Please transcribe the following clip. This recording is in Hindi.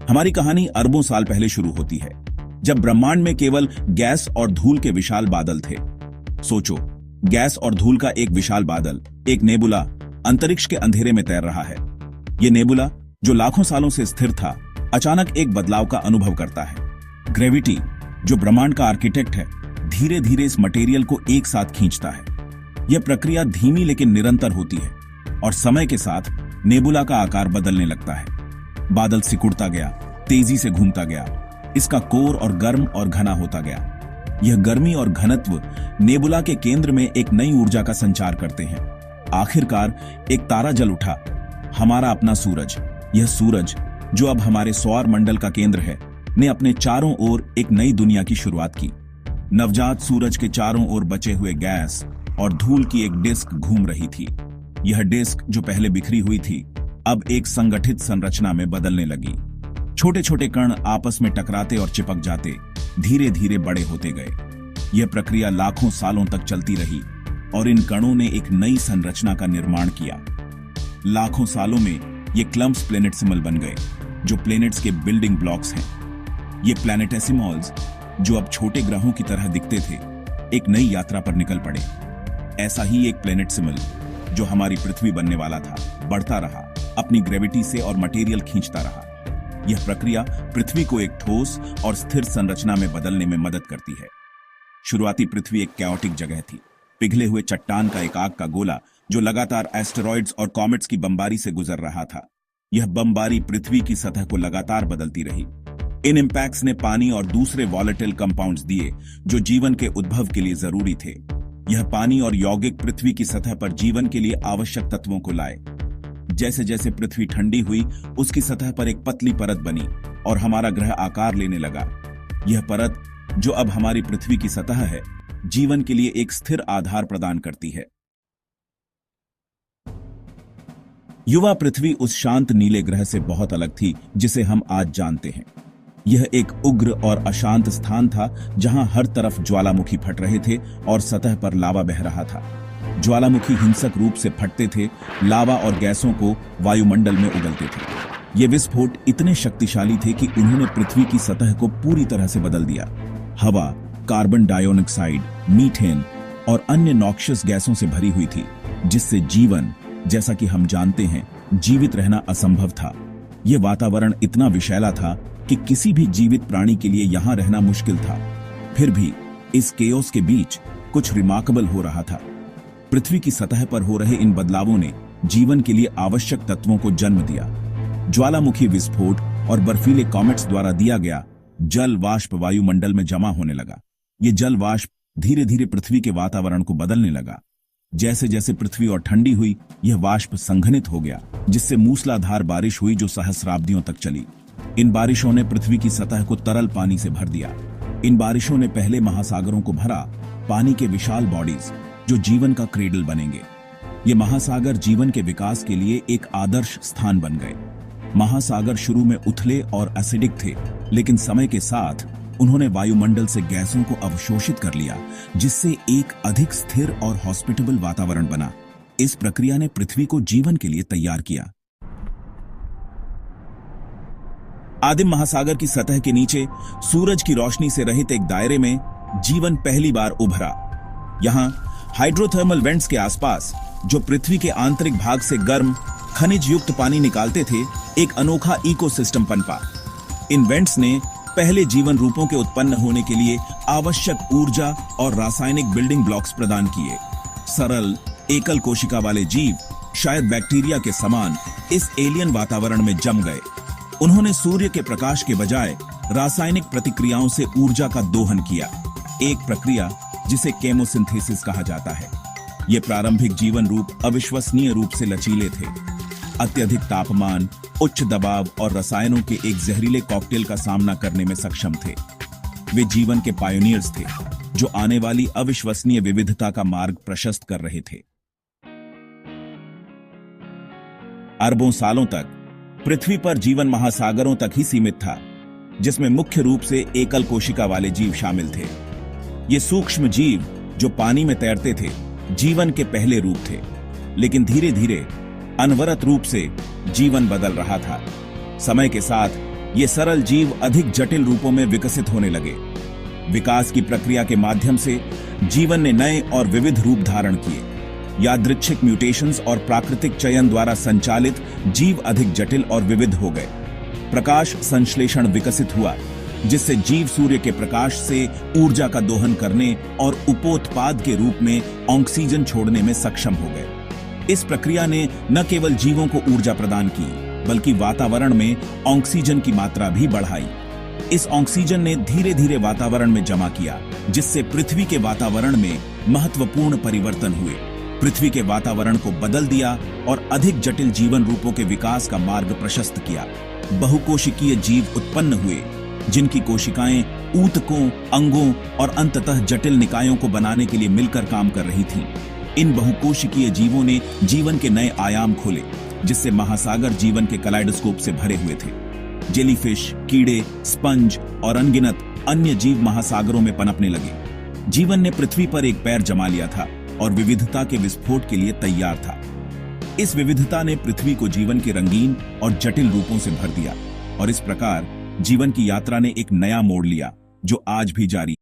हमारी कहानी अरबों साल पहले शुरू होती है, जब ब्रह्मांड में केवल गैस और धूल के विशाल बादल थे। सोचो, गैस और धूल का एक विशाल बादल, एक नेबुला, अंतरिक्ष के अंधेरे में तैर रहा है। यह नेबुला, जो लाखों सालों से स्थिर था, अचानक एक बदलाव का अनुभव करता है। ग्रेविटी, जो ब्रह्मांड का आर्किटेक्ट है, धीरे धीरे इस मटेरियल को एक साथ खींचता है। यह प्रक्रिया धीमी लेकिन निरंतर होती है, और समय के साथ नेबुला का आकार बदलने लगता है। बादल सिकुड़ता गया, तेजी से घूमता गया, इसका कोर और गर्म और घना होता गया। यह गर्मी और घनत्व नेबुला के केंद्र में एक नई ऊर्जा का संचार करते हैं। आखिरकार एक तारा जल उठा, हमारा अपना सूरज। यह सूरज, जो अब हमारे सौर मंडल का केंद्र है, ने अपने चारों ओर एक नई दुनिया की शुरुआत की। नवजात सूरज के चारों ओर बचे हुए गैस और धूल की एक डिस्क घूम रही थी। यह डिस्क, जो पहले बिखरी हुई थी, अब एक संगठित संरचना में बदलने लगी। छोटे छोटे कण आपस में टकराते और चिपक जाते, धीरे धीरे बड़े होते गए। यह प्रक्रिया लाखों सालों तक चलती रही, और इन कणों ने एक नई संरचना का निर्माण किया। लाखों सालों में ये क्लम्प्स प्लैनेटेसिमल बन गए, जो प्लैनेट्स के बिल्डिंग ब्लॉक्स हैं। ये प्लैनेटेसिमल्स, जो अब छोटे ग्रहों की तरह दिखते थे, एक नई यात्रा पर निकल पड़े। ऐसा ही एक प्लैनेटेसिमल, जो हमारी पृथ्वी बनने वाला था, बढ़ता रहा, अपनी ग्रेविटी से और मटेरियल खींचता रहा। यह प्रक्रिया पृथ्वी को एक ठोस और स्थिर संरचना में बदलने में मदद करती है। शुरुआती पृथ्वी एक कैओटिक जगह थी, पिघले हुए चट्टान का एक आग का गोला, जो लगातार एस्टेरॉइड्स और कॉमेट्स की बमबारी से गुजर रहा था। यह बमबारी पृथ्वी की सतह को लगातार बदलती रही। इन इम्पैक्ट्स ने पानी और दूसरे वॉलेटाइल कंपाउंड्स दिए, जो जीवन के उद्भव के लिए जरूरी थे। यह पानी और यौगिक पृथ्वी की सतह पर जीवन के लिए आवश्यक तत्वों को लाए। जैसे जैसे पृथ्वी ठंडी हुई, उसकी सतह पर एक पतली परत बनी और हमारा ग्रह आकार लेने लगा। यह परत, जो अब हमारी पृथ्वी की सतह है, जीवन के लिए एक स्थिर आधार प्रदान करती है। युवा पृथ्वी उस शांत नीले ग्रह से बहुत अलग थी जिसे हम आज जानते हैं। यह एक उग्र और अशांत स्थान था, जहां हर तरफ ज्वालामुखी फट रहे थे और सतह पर लावा बह रहा था। ज्वालामुखी हिंसक रूप से फटते थे, लावा और गैसों को वायुमंडल में उगलते थे। ये विस्फोट इतने शक्तिशाली थे कि उन्होंने पृथ्वी की सतह को पूरी तरह से बदल दिया। हवा कार्बन डाइऑक्साइड, मीथेन और अन्य नॉक्शियस गैसों से भरी हुई थी, जिससे जीवन, जैसा कि हम जानते हैं, जीवित रहना असंभव था। यह वातावरण इतना विषैला था कि किसी भी जीवित प्राणी के लिए यहां रहना मुश्किल था। फिर भी इस केओस के बीच कुछ रिमार्केबल हो रहा था। पृथ्वी की सतह पर हो रहे इन बदलावों ने जीवन के लिए आवश्यक तत्वों को जन्म दिया। ज्वालामुखी विस्फोट और बर्फीले कॉमेट्स द्वारा दिया गया जल वाष्प वायुमंडल में जमा होने लगा। ये जल वाष्प धीरे धीरे पृथ्वी के वातावरण को बदलने लगा। जैसे जैसे पृथ्वी और ठंडी हुई, यह वाष्प संघनित हो गया, जिससे मूसलाधार बारिश हुई जो सहस्राब्दियों तक चली। इन बारिशों ने पृथ्वी की सतह को तरल पानी से भर दिया। इन बारिशों ने पहले महासागरों को भरा, पानी के विशाल बॉडीज, जो जीवन का क्रेडल बनेंगे। ये महासागर जीवन के विकास के लिए एक आदर्श स्थान बन गए। महासागर शुरू में उथले और एसिडिक थे, लेकिन समय के साथ उन्होंने वायुमंडल से गैसों को अवशोषित कर लिया, जिससे एक अधिक स्थिर और हॉस्पिटेबल वातावरण बना। इस प्रक्रिया ने पृथ्वी को जीवन के लिए तैयार किया। आदिम महासागर की सतह के नीचे सूरज की रोशनी से रहित एक दायरे में जीवन पहली बार उभरा। यहां हाइड्रोथर्मल वेंट्स के आसपास, जो पृथ्वी के आंतरिक भाग से गर्म खनिज युक्त पानी निकालते थे, एक अनोखा इकोसिस्टम पनपा। इन वेंट्स ने पहले जीवन रूपों के उत्पन्न होने के लिए आवश्यक ऊर्जा और रासायनिक बिल्डिंग ब्लॉक्स प्रदान किए। सरल एकल कोशिका वाले जीव, शायद बैक्टीरिया के समान, इस एलियन वातावरण में जम गए। उन्होंने सूर्य के प्रकाश के बजाय रासायनिक प्रतिक्रियाओं से ऊर्जा का दोहन किया, एक प्रक्रिया जिसे केमोसिंथेसिस कहा जाता है। ये प्रारंभिक जीवन रूप अविश्वसनीय रूप से लचीले थे। अत्यधिक तापमान, उच्च दबाव और रसायनों के एक जहरीले कॉकटेल का सामना करने में सक्षम थे। वे जीवन के पायोनियर्स थे, जो आने वाली अविश्वसनीय विविधता का मार्ग प्रशस्त कर रहे थे। अरबों सालों तक पृथ्वी पर जीवन महासागरों तक ही सीमित था, जिसमें मुख्य रूप से एकल कोशिका वाले जीव शामिल थे। ये सूक्ष्म जीव, जो पानी में तैरते थे, जीवन के पहले रूप थे। लेकिन धीरे धीरे अनवरत रूप से जीवन बदल रहा था। समय के साथ ये सरल जीव अधिक जटिल रूपों में विकसित होने लगे। विकास की प्रक्रिया के माध्यम से जीवन ने नए और विविध रूप धारण किए। यादृच्छिक म्यूटेशंस और प्राकृतिक चयन द्वारा संचालित जीव अधिक जटिल और विविध हो गए। प्रकाश संश्लेषण विकसित हुआ, जिससे जीव सूर्य के प्रकाश से ऊर्जा का दोहन करने और उपोत्पाद के रूप में ऑक्सीजन छोड़ने में सक्षम हो गए। इस प्रक्रिया ने न केवल जीवों को ऊर्जा प्रदान की, बल्कि वातावरण में ऑक्सीजन की मात्रा भी बढ़ाई। इस ऑक्सीजन ने धीरे धीरे वातावरण में जमा किया, जिससे पृथ्वी के वातावरण में महत्वपूर्ण परिवर्तन हुए। पृथ्वी के वातावरण को बदल दिया और अधिक जटिल जीवन रूपों के विकास का मार्ग प्रशस्त किया। बहुकोशिकीय जीव उत्पन्न हुए, जिनकी कोशिकाएं ऊतकों, अंगों और अंततः जटिल निकायों को बनाने के लिए मिलकर काम कर रही थीं। इन बहुकोशिकीय जीवों ने जीवन के नए आयाम खोले, जिससे महासागर जीवन के कलाइडोस्कोप से भरे हुए थे। जेलीफिश, कीड़े, स्पंज और अनगिनत अन्य जीव महासागरों में पनपने लगे। जीवन ने पृथ्वी पर एक पैर जमा लिया था और विविधता के विस्फोट के लिए तैयार था। इस विविधता ने पृथ्वी को जीवन के रंगीन और जटिल रूपों से भर दिया, और इस प्रकार जीवन की यात्रा ने एक नया मोड़ लिया, जो आज भी जारी